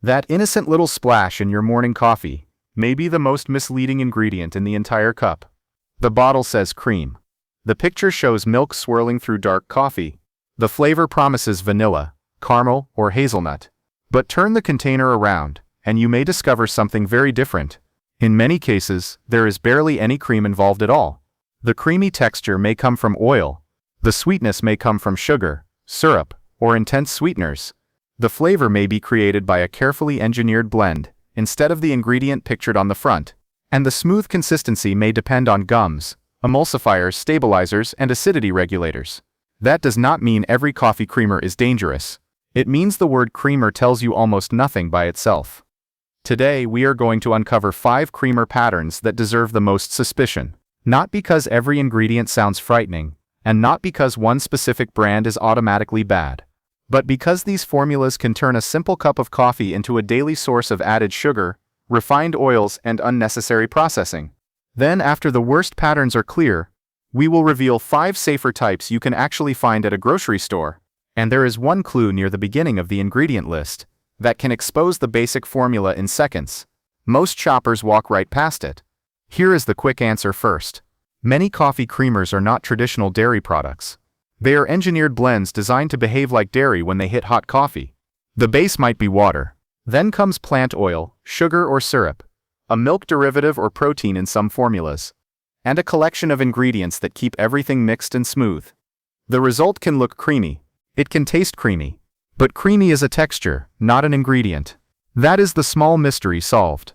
That innocent little splash in your morning coffee may be the most misleading ingredient in the entire cup. The bottle says cream. The picture shows milk swirling through dark coffee. The flavor promises vanilla, caramel, or hazelnut. But turn the container around, and you may discover something very different. In many cases, there is barely any cream involved at all. The creamy texture may come from oil. The sweetness may come from sugar, syrup, or intense sweeteners. The flavor may be created by a carefully engineered blend, instead of the ingredient pictured on the front. And the smooth consistency may depend on gums, emulsifiers, stabilizers, and acidity regulators. That does not mean every coffee creamer is dangerous. It means the word creamer tells you almost nothing by itself. Today we are going to uncover 5 creamer patterns that deserve the most suspicion. Not because every ingredient sounds frightening, and not because one specific brand is automatically bad, but because these formulas can turn a simple cup of coffee into a daily source of added sugar, refined oils, and unnecessary processing. Then, after the worst patterns are clear, we will reveal 5 safer types you can actually find at a grocery store. And there is one clue near the beginning of the ingredient list that can expose the basic formula in seconds. Most shoppers walk right past it. Here is the quick answer first. Many coffee creamers are not traditional dairy products. They are engineered blends designed to behave like dairy when they hit hot coffee. The base might be water. Then comes plant oil, sugar or syrup, a milk derivative or protein in some formulas, and a collection of ingredients that keep everything mixed and smooth. The result can look creamy. It can taste creamy. But creamy is a texture, not an ingredient. That is the small mystery solved.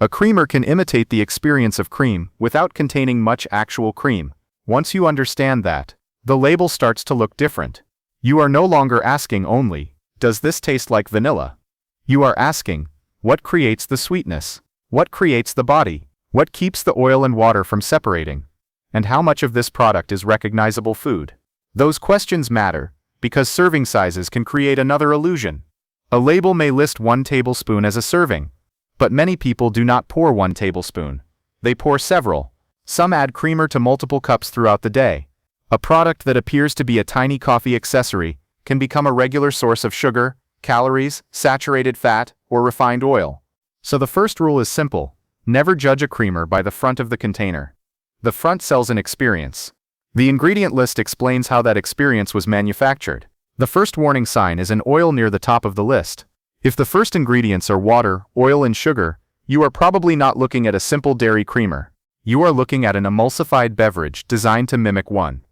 A creamer can imitate the experience of cream without containing much actual cream. Once you understand that, the label starts to look different. You are no longer asking only, does this taste like vanilla? You are asking, what creates the sweetness? What creates the body? What keeps the oil and water from separating? And how much of this product is recognizable food? Those questions matter, because serving sizes can create another illusion. A label may list 1 tablespoon as a serving, but many people do not pour 1 tablespoon. They pour several. Some add creamer to multiple cups throughout the day. A product that appears to be a tiny coffee accessory can become a regular source of sugar, calories, saturated fat, or refined oil. So the first rule is simple: never judge a creamer by the front of the container. The front sells an experience. The ingredient list explains how that experience was manufactured. The first warning sign is an oil near the top of the list. If the first ingredients are water, oil, and sugar, you are probably not looking at a simple dairy creamer. You are looking at an emulsified beverage designed to mimic one.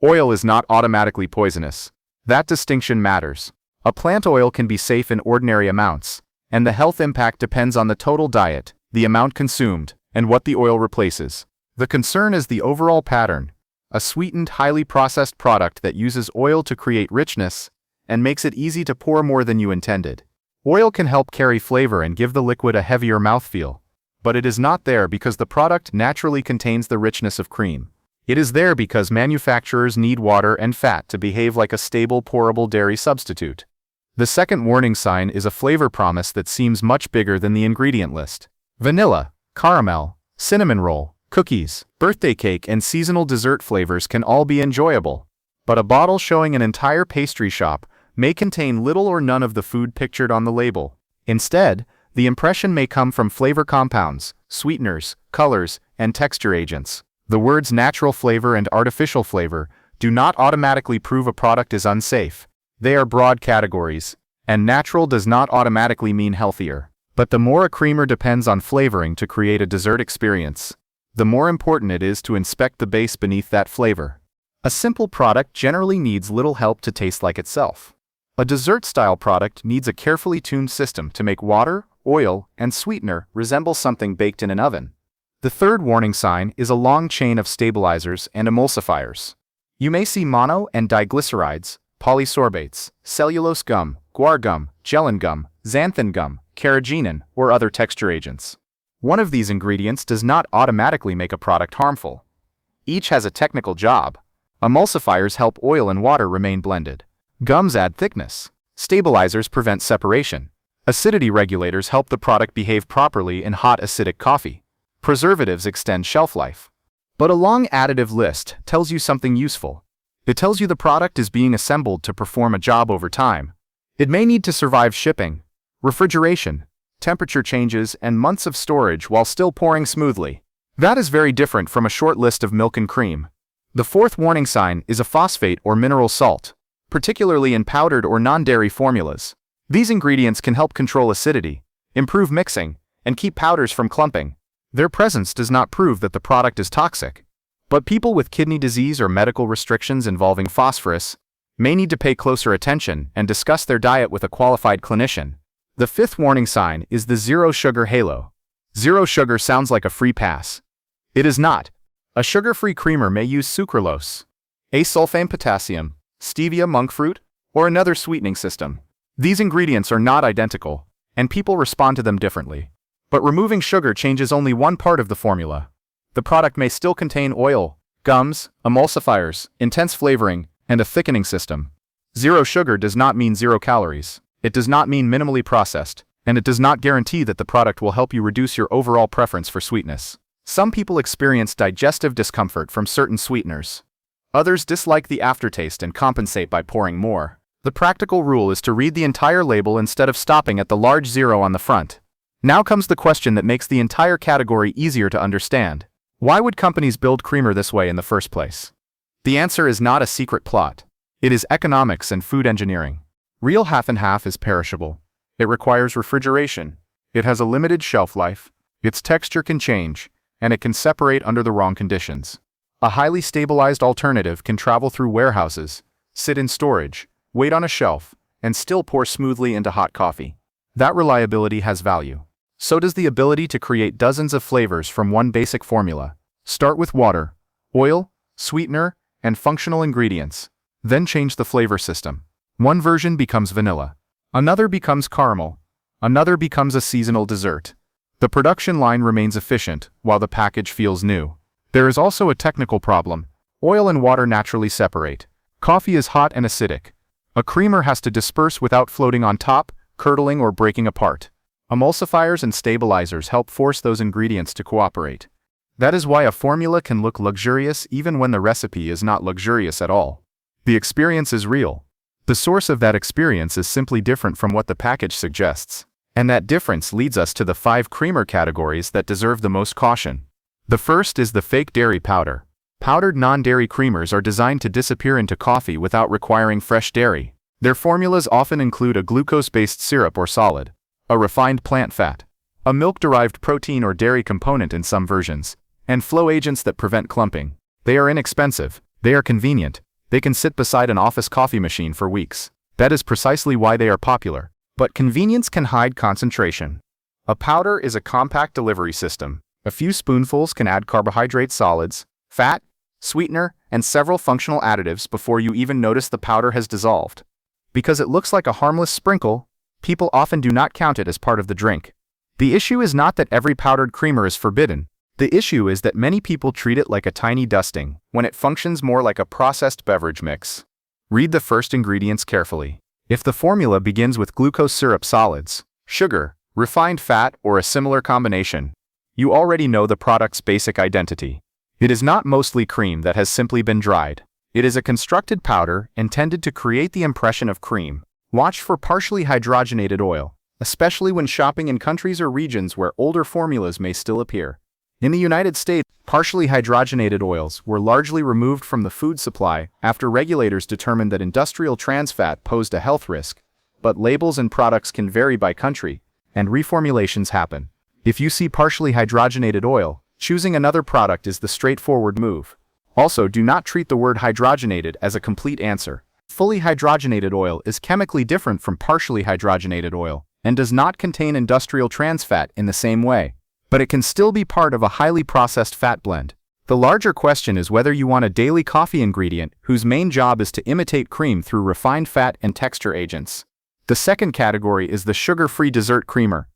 Oil is not automatically poisonous. That distinction matters. A plant oil can be safe in ordinary amounts, and the health impact depends on the total diet, the amount consumed, and what the oil replaces. The concern is the overall pattern: a sweetened, highly processed product that uses oil to create richness and makes it easy to pour more than you intended. Oil can help carry flavor and give the liquid a heavier mouthfeel, but it is not there because the product naturally contains the richness of cream. It is there because manufacturers need water and fat to behave like a stable, pourable dairy substitute. The second warning sign is a flavor promise that seems much bigger than the ingredient list. Vanilla, caramel, cinnamon roll, cookies, birthday cake, and seasonal dessert flavors can all be enjoyable. But a bottle showing an entire pastry shop may contain little or none of the food pictured on the label. Instead, the impression may come from flavor compounds, sweeteners, colors, and texture agents. The words natural flavor and artificial flavor do not automatically prove a product is unsafe. They are broad categories, and natural does not automatically mean healthier. But the more a creamer depends on flavoring to create a dessert experience, the more important it is to inspect the base beneath that flavor. A simple product generally needs little help to taste like itself. A dessert-style product needs a carefully tuned system to make water, oil, and sweetener resemble something baked in an oven. The third warning sign is a long chain of stabilizers and emulsifiers. You may see mono and diglycerides, polysorbates, cellulose gum, guar gum, gellan gum, xanthan gum, carrageenan, or other texture agents. One of these ingredients does not automatically make a product harmful. Each has a technical job. Emulsifiers help oil and water remain blended. Gums add thickness. Stabilizers prevent separation. Acidity regulators help the product behave properly in hot acidic coffee. Preservatives extend shelf life. But a long additive list tells you something useful. It tells you the product is being assembled to perform a job over time. It may need to survive shipping, refrigeration, temperature changes, and months of storage while still pouring smoothly. That is very different from a short list of milk and cream. The fourth warning sign is a phosphate or mineral salt, particularly in powdered or non-dairy formulas. These ingredients can help control acidity, improve mixing, and keep powders from clumping. Their presence does not prove that the product is toxic, but people with kidney disease or medical restrictions involving phosphorus may need to pay closer attention and discuss their diet with a qualified clinician. The fifth warning sign is the zero sugar halo. Zero sugar sounds like a free pass. It is not. A sugar-free creamer may use sucralose, asulfame potassium, stevia monk fruit, or another sweetening system. These ingredients are not identical, and people respond to them differently. But removing sugar changes only one part of the formula. The product may still contain oil, gums, emulsifiers, intense flavoring, and a thickening system. Zero sugar does not mean 0 calories. It does not mean minimally processed, and it does not guarantee that the product will help you reduce your overall preference for sweetness. Some people experience digestive discomfort from certain sweeteners. Others dislike the aftertaste and compensate by pouring more. The practical rule is to read the entire label instead of stopping at the large zero on the front. Now comes the question that makes the entire category easier to understand. Why would companies build creamer this way in the first place? The answer is not a secret plot. It is economics and food engineering. Real half and half is perishable. It requires refrigeration. It has a limited shelf life. Its texture can change, and it can separate under the wrong conditions. A highly stabilized alternative can travel through warehouses, sit in storage, wait on a shelf, and still pour smoothly into hot coffee. That reliability has value. So does the ability to create dozens of flavors from one basic formula. Start with water, oil, sweetener, and functional ingredients. Then change the flavor system. One version becomes vanilla. Another becomes caramel. Another becomes a seasonal dessert. The production line remains efficient, while the package feels new. There is also a technical problem. Oil and water naturally separate. Coffee is hot and acidic. A creamer has to disperse without floating on top, curdling or breaking apart. Emulsifiers and stabilizers help force those ingredients to cooperate. That is why a formula can look luxurious even when the recipe is not luxurious at all. The experience is real. The source of that experience is simply different from what the package suggests. And that difference leads us to the 5 creamer categories that deserve the most caution. The first is the fake dairy powder. Powdered non-dairy creamers are designed to disappear into coffee without requiring fresh dairy. Their formulas often include a glucose-based syrup or solid, a refined plant fat, a milk-derived protein or dairy component in some versions, and flow agents that prevent clumping. They are inexpensive, they are convenient, they can sit beside an office coffee machine for weeks. That is precisely why they are popular. But convenience can hide concentration. A powder is a compact delivery system. A few spoonfuls can add carbohydrate solids, fat, sweetener, and several functional additives before you even notice the powder has dissolved. Because it looks like a harmless sprinkle, people often do not count it as part of the drink. The issue is not that every powdered creamer is forbidden. The issue is that many people treat it like a tiny dusting, when it functions more like a processed beverage mix. Read the first ingredients carefully. If the formula begins with glucose syrup solids, sugar, refined fat, or a similar combination, you already know the product's basic identity. It is not mostly cream that has simply been dried. It is a constructed powder intended to create the impression of cream. Watch for partially hydrogenated oil, especially when shopping in countries or regions where older formulas may still appear. In the United States, partially hydrogenated oils were largely removed from the food supply after regulators determined that industrial trans fat posed a health risk, but labels and products can vary by country, and reformulations happen. If you see partially hydrogenated oil, choosing another product is the straightforward move. Also, do not treat the word hydrogenated as a complete answer. Fully hydrogenated oil is chemically different from partially hydrogenated oil, and does not contain industrial trans fat in the same way. But it can still be part of a highly processed fat blend. The larger question is whether you want a daily coffee ingredient whose main job is to imitate cream through refined fat and texture agents. The second category is the sugar-free dessert creamer.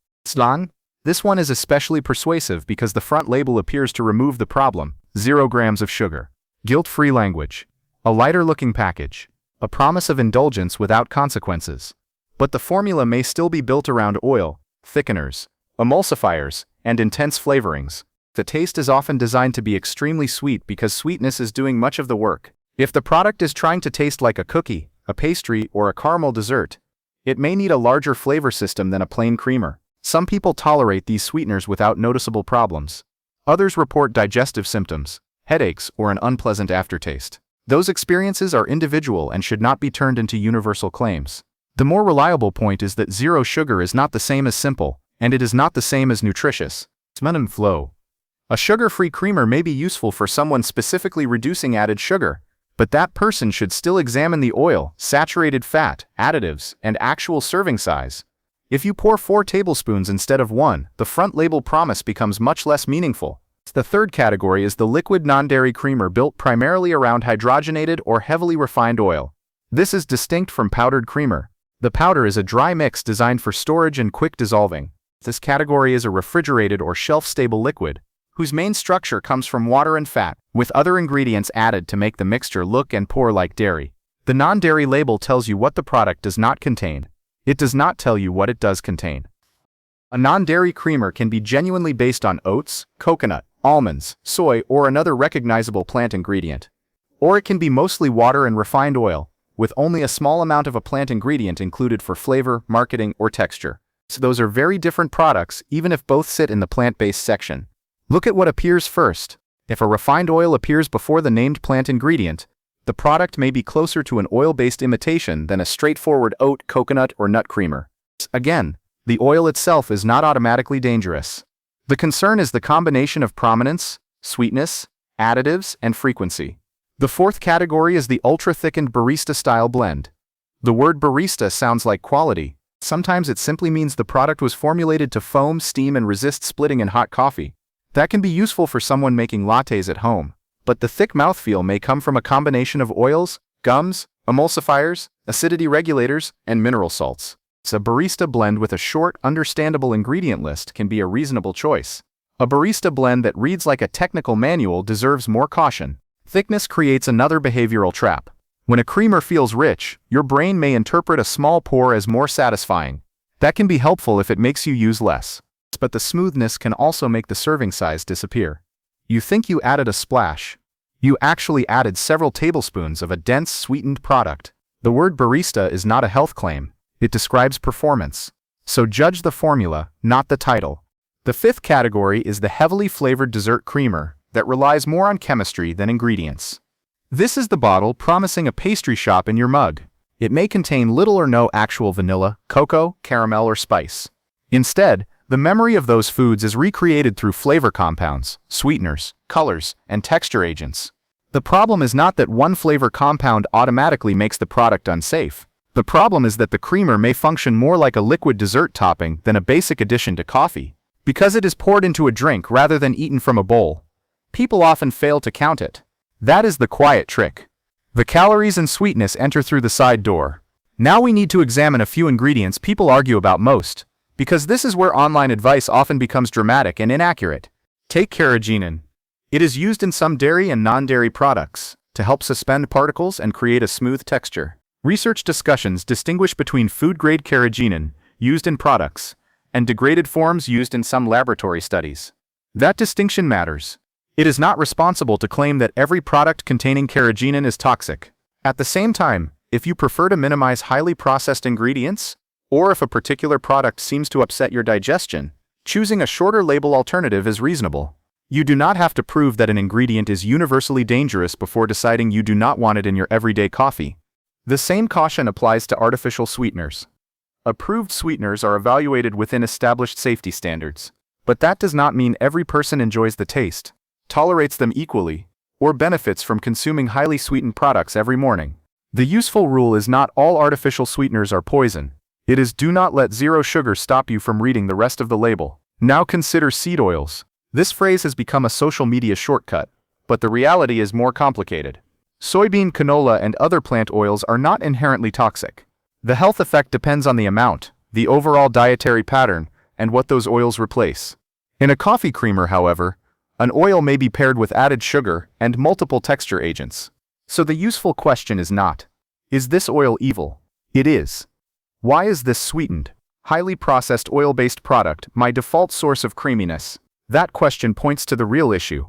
This one is especially persuasive because the front label appears to remove the problem. 0 grams of sugar. Guilt-free language. A lighter-looking package. A promise of indulgence without consequences. But the formula may still be built around oil, thickeners, emulsifiers, and intense flavorings. The taste is often designed to be extremely sweet because sweetness is doing much of the work. If the product is trying to taste like a cookie, a pastry, or a caramel dessert, It may need a larger flavor system than a plain creamer. Some people tolerate these sweeteners without noticeable problems. Others report digestive symptoms, headaches, or an unpleasant aftertaste. Those experiences are individual and should not be turned into universal claims. The more reliable point is that zero sugar is not the same as simple, and it is not the same as nutritious. Flow. A sugar-free creamer may be useful for someone specifically reducing added sugar, but that person should still examine the oil, saturated fat, additives, and actual serving size. If you pour 4 tablespoons instead of 1, the front label promise becomes much less meaningful. The third category is the liquid non-dairy creamer built primarily around hydrogenated or heavily refined oil. This is distinct from powdered creamer. The powder is a dry mix designed for storage and quick dissolving. This category is a refrigerated or shelf-stable liquid, whose main structure comes from water and fat, with other ingredients added to make the mixture look and pour like dairy. The non-dairy label tells you what the product does not contain. It does not tell you what it does contain. A non-dairy creamer can be genuinely based on oats, coconut, almonds, soy, or another recognizable plant ingredient. Or it can be mostly water and refined oil, with only a small amount of a plant ingredient included for flavor, marketing, or texture. So those are very different products, even if both sit in the plant-based section. Look at what appears first. If a refined oil appears before the named plant ingredient, the product may be closer to an oil-based imitation than a straightforward oat, coconut, or nut creamer. Again, the oil itself is not automatically dangerous. The concern is the combination of prominence, sweetness, additives, and frequency. The fourth category is the ultra-thickened barista-style blend. The word barista sounds like quality. Sometimes it simply means the product was formulated to foam, steam, and resist splitting in hot coffee. That can be useful for someone making lattes at home, but the thick mouthfeel may come from a combination of oils, gums, emulsifiers, acidity regulators, and mineral salts. So a barista blend with a short, understandable ingredient list can be a reasonable choice. A barista blend that reads like a technical manual deserves more caution. Thickness creates another behavioral trap. When a creamer feels rich, your brain may interpret a small pour as more satisfying. That can be helpful if it makes you use less. But the smoothness can also make the serving size disappear. You think you added a splash. You actually added several tablespoons of a dense, sweetened product. The word barista is not a health claim. It describes performance. So judge the formula, not the title. The fifth category is the heavily flavored dessert creamer that relies more on chemistry than ingredients. This is the bottle promising a pastry shop in your mug. It may contain little or no actual vanilla, cocoa, caramel, or spice. Instead, the memory of those foods is recreated through flavor compounds, sweeteners, colors, and texture agents. The problem is not that one flavor compound automatically makes the product unsafe. The problem is that the creamer may function more like a liquid dessert topping than a basic addition to coffee. Because it is poured into a drink rather than eaten from a bowl, people often fail to count it. That is the quiet trick. The calories and sweetness enter through the side door. Now we need to examine a few ingredients people argue about most, because this is where online advice often becomes dramatic and inaccurate. Take carrageenan. It is used in some dairy and non-dairy products to help suspend particles and create a smooth texture. Research discussions distinguish between food-grade carrageenan, used in products, and degraded forms used in some laboratory studies. That distinction matters. It is not responsible to claim that every product containing carrageenan is toxic. At the same time, if you prefer to minimize highly processed ingredients, or if a particular product seems to upset your digestion, choosing a shorter label alternative is reasonable. You do not have to prove that an ingredient is universally dangerous before deciding you do not want it in your everyday coffee. The same caution applies to artificial sweeteners. Approved sweeteners are evaluated within established safety standards, but that does not mean every person enjoys the taste, tolerates them equally, or benefits from consuming highly sweetened products every morning. The useful rule is not all artificial sweeteners are poison. It is do not let zero sugar stop you from reading the rest of the label. Now consider seed oils. This phrase has become a social media shortcut, but the reality is more complicated. Soybean, canola, and other plant oils are not inherently toxic. The health effect depends on the amount, the overall dietary pattern, and what those oils replace. In a coffee creamer, however, an oil may be paired with added sugar and multiple texture agents. So the useful question is not, is this oil evil? It is. Why is this sweetened, highly processed oil-based product my default source of creaminess? That question points to the real issue.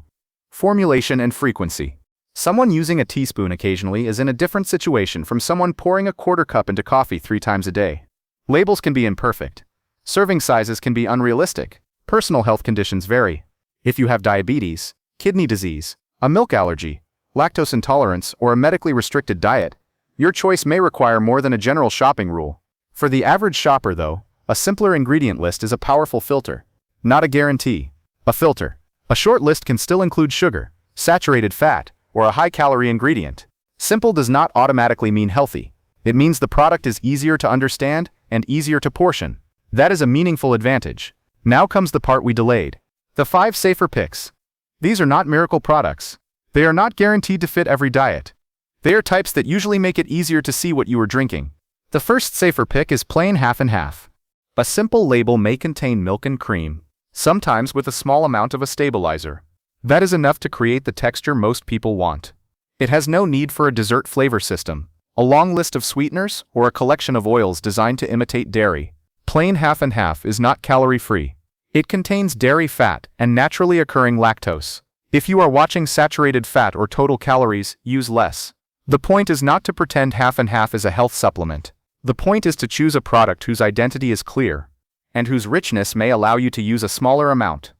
Formulation and frequency. Someone using a teaspoon occasionally is in a different situation from someone pouring a quarter cup into coffee 3 times a day. Labels can be imperfect. Serving sizes can be unrealistic. Personal health conditions vary. If you have diabetes, kidney disease, a milk allergy, lactose intolerance, or a medically restricted diet, your choice may require more than a general shopping rule. For the average shopper, though, a simpler ingredient list is a powerful filter. Not a guarantee. A filter. A short list can still include sugar, saturated fat, or a high-calorie ingredient. Simple does not automatically mean healthy. It means the product is easier to understand and easier to portion. That is a meaningful advantage. Now comes the part we delayed. The 5 safer picks. These are not miracle products. They are not guaranteed to fit every diet. They are types that usually make it easier to see what you are drinking. The first safer pick is plain half and half. A simple label may contain milk and cream, sometimes with a small amount of a stabilizer. That is enough to create the texture most people want. It has no need for a dessert flavor system, a long list of sweeteners, or a collection of oils designed to imitate dairy. Plain half and half is not calorie-free. It contains dairy fat and naturally occurring lactose. If you are watching saturated fat or total calories, use less. The point is not to pretend half and half is a health supplement. The point is to choose a product whose identity is clear, and whose richness may allow you to use a smaller amount.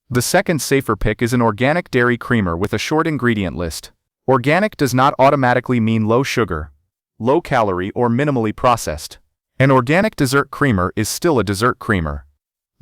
The second safer pick is an organic dairy creamer with a short ingredient list. Organic does not automatically mean low sugar, low calorie, or minimally processed. An organic dessert creamer is still a dessert creamer.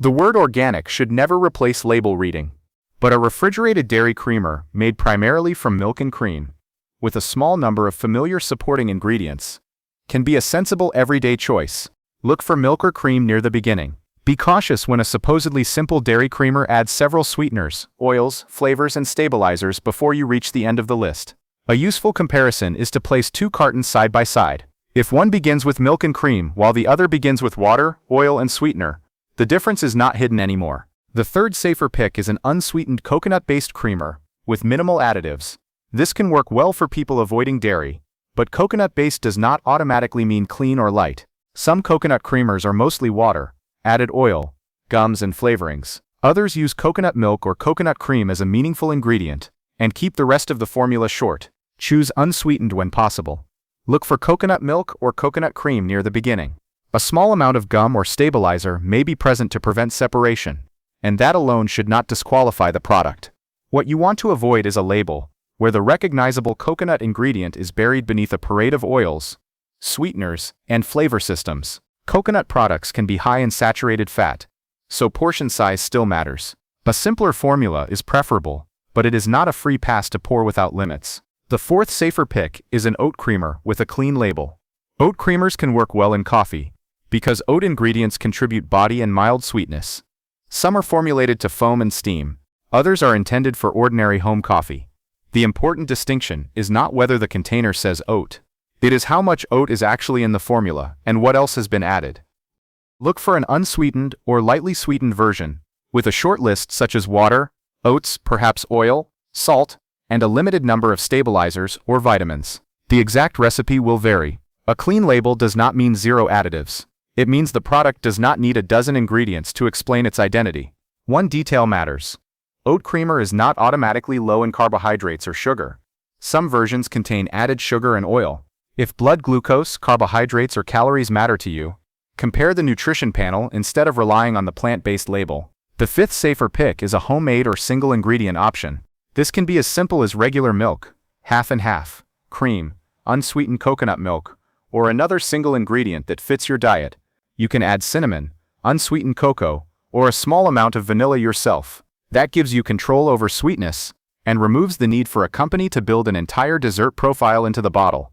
The word organic should never replace label reading. But a refrigerated dairy creamer, made primarily from milk and cream, with a small number of familiar supporting ingredients, can be a sensible everyday choice. Look for milk or cream near the beginning. Be cautious when a supposedly simple dairy creamer adds several sweeteners, oils, flavors, and stabilizers before you reach the end of the list. A useful comparison is to place 2 cartons side by side. If one begins with milk and cream while the other begins with water, oil, and sweetener, the difference is not hidden anymore. The third safer pick is an unsweetened coconut-based creamer with minimal additives. This can work well for people avoiding dairy, but coconut-based does not automatically mean clean or light. Some coconut creamers are mostly water, added oil, gums, and flavorings. Others use coconut milk or coconut cream as a meaningful ingredient, and keep the rest of the formula short. Choose unsweetened when possible. Look for coconut milk or coconut cream near the beginning. A small amount of gum or stabilizer may be present to prevent separation, and that alone should not disqualify the product. What you want to avoid is a label where the recognizable coconut ingredient is buried beneath a parade of oils, sweeteners, and flavor systems. Coconut products can be high in saturated fat, so portion size still matters. A simpler formula is preferable, but it is not a free pass to pour without limits. The fourth safer pick is an oat creamer with a clean label. Oat creamers can work well in coffee, because oat ingredients contribute body and mild sweetness. Some are formulated to foam and steam, others are intended for ordinary home coffee. The important distinction is not whether the container says oat. It is how much oat is actually in the formula and what else has been added. Look for an unsweetened or lightly sweetened version, with a short list such as water, oats, perhaps oil, salt, and a limited number of stabilizers or vitamins. The exact recipe will vary. A clean label does not mean 0 additives. It means the product does not need a dozen ingredients to explain its identity. One detail matters. Oat creamer is not automatically low in carbohydrates or sugar. Some versions contain added sugar and oil. If blood glucose, carbohydrates, or calories matter to you, compare the nutrition panel instead of relying on the plant-based label. The fifth safer pick is a homemade or single ingredient option. This can be as simple as regular milk, half and half, cream, unsweetened coconut milk, or another single ingredient that fits your diet. You can add cinnamon, unsweetened cocoa, or a small amount of vanilla yourself. That gives you control over sweetness and removes the need for a company to build an entire dessert profile into the bottle.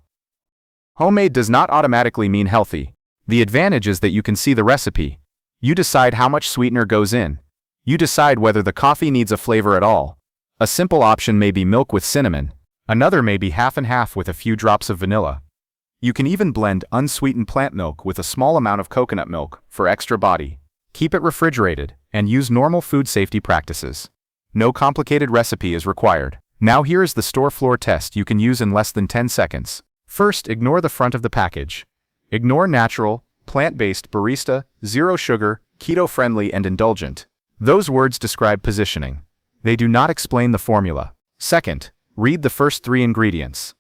Homemade does not automatically mean healthy. The advantage is that you can see the recipe. You decide how much sweetener goes in. You decide whether the coffee needs a flavor at all. A simple option may be milk with cinnamon. Another may be half and half with a few drops of vanilla. You can even blend unsweetened plant milk with a small amount of coconut milk for extra body. Keep it refrigerated and use normal food safety practices. No complicated recipe is required. Now here is the store floor test you can use in less than 10 seconds. First, ignore the front of the package. Ignore natural, plant-based, barista, zero sugar, keto-friendly, and indulgent. Those words describe positioning. They do not explain the formula. Second, read the first 3 ingredients.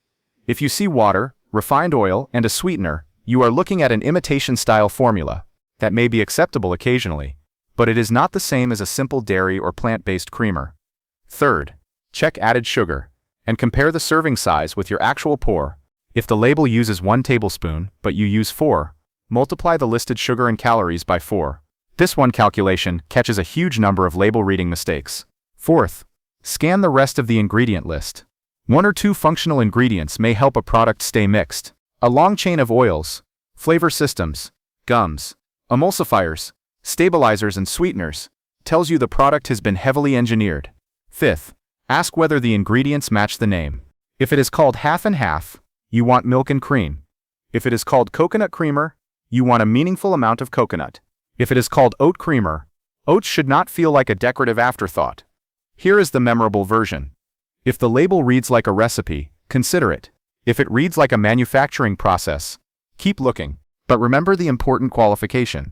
If you see water, refined oil, and a sweetener, you are looking at an imitation-style formula. That may be acceptable occasionally, but it is not the same as a simple dairy or plant-based creamer. Third, check added sugar, and compare the serving size with your actual pour. If the label uses 1 tablespoon, but you use 4, multiply the listed sugar and calories by 4. This one calculation catches a huge number of label reading mistakes. Fourth, scan the rest of the ingredient list. 1 or 2 functional ingredients may help a product stay mixed. A long chain of oils, flavor systems, gums, emulsifiers, stabilizers and sweeteners tells you the product has been heavily engineered. Fifth, ask whether the ingredients match the name. If it is called half and half, you want milk and cream. If it is called coconut creamer, you want a meaningful amount of coconut. If it is called oat creamer, oats should not feel like a decorative afterthought. Here is the memorable version. If the label reads like a recipe, consider it. If it reads like a manufacturing process, keep looking. But remember the important qualification.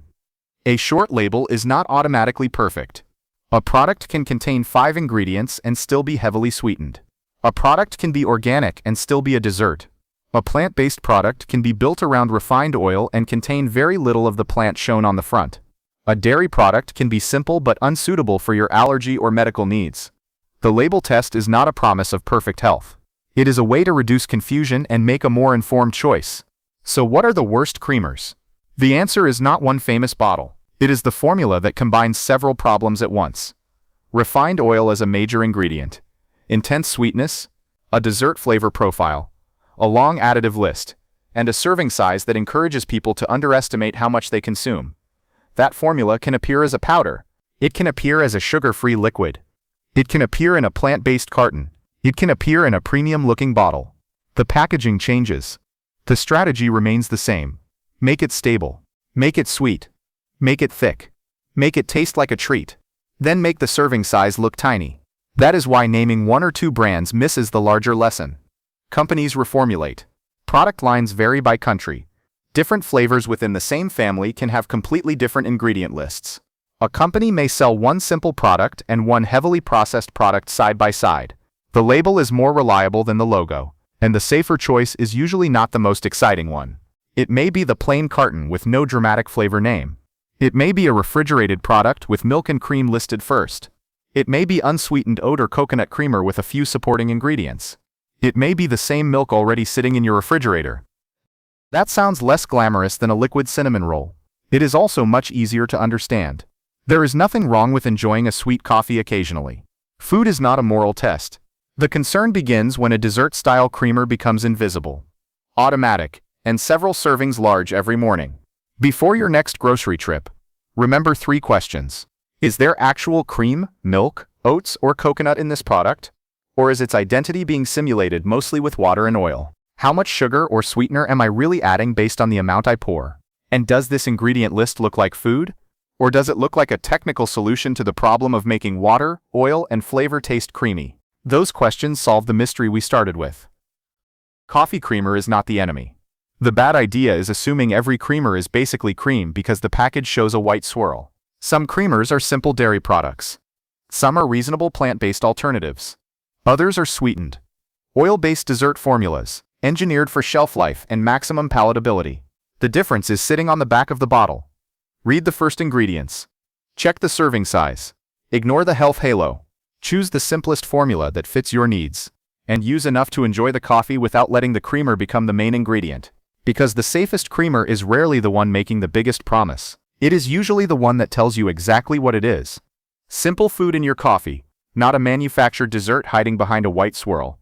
A short label is not automatically perfect. A product can contain 5 ingredients and still be heavily sweetened. A product can be organic and still be a dessert. A plant-based product can be built around refined oil and contain very little of the plant shown on the front. A dairy product can be simple but unsuitable for your allergy or medical needs. The label test is not a promise of perfect health. It is a way to reduce confusion and make a more informed choice. So what are the worst creamers? The answer is not one famous bottle. It is the formula that combines several problems at once. Refined oil as a major ingredient, intense sweetness, a dessert flavor profile, a long additive list, and a serving size that encourages people to underestimate how much they consume. That formula can appear as a powder. It can appear as a sugar-free liquid. It can appear in a plant-based carton. It can appear in a premium-looking bottle. The packaging changes. The strategy remains the same. Make it stable. Make it sweet. Make it thick. Make it taste like a treat. Then make the serving size look tiny. That is why naming 1 or 2 brands misses the larger lesson. Companies reformulate. Product lines vary by country. Different flavors within the same family can have completely different ingredient lists. A company may sell 1 simple product and 1 heavily processed product side by side. The label is more reliable than the logo, and the safer choice is usually not the most exciting one. It may be the plain carton with no dramatic flavor name. It may be a refrigerated product with milk and cream listed first. It may be unsweetened oat or coconut creamer with a few supporting ingredients. It may be the same milk already sitting in your refrigerator. That sounds less glamorous than a liquid cinnamon roll. It is also much easier to understand. There is nothing wrong with enjoying a sweet coffee occasionally. Food is not a moral test. The concern begins when a dessert-style creamer becomes invisible, automatic, and several servings large every morning. Before your next grocery trip, remember 3 questions. Is there actual cream, milk, oats, or coconut in this product? Or is its identity being simulated mostly with water and oil? How much sugar or sweetener am I really adding based on the amount I pour? And does this ingredient list look like food? Or does it look like a technical solution to the problem of making water, oil, and flavor taste creamy? Those questions solve the mystery we started with. Coffee creamer is not the enemy. The bad idea is assuming every creamer is basically cream because the package shows a white swirl. Some creamers are simple dairy products. Some are reasonable plant-based alternatives. Others are sweetened, oil-based dessert formulas, engineered for shelf life and maximum palatability. The difference is sitting on the back of the bottle. Read the first ingredients. Check the serving size. Ignore the health halo. Choose the simplest formula that fits your needs. And use enough to enjoy the coffee without letting the creamer become the main ingredient. Because the safest creamer is rarely the one making the biggest promise. It is usually the one that tells you exactly what it is. Simple food in your coffee, not a manufactured dessert hiding behind a white swirl.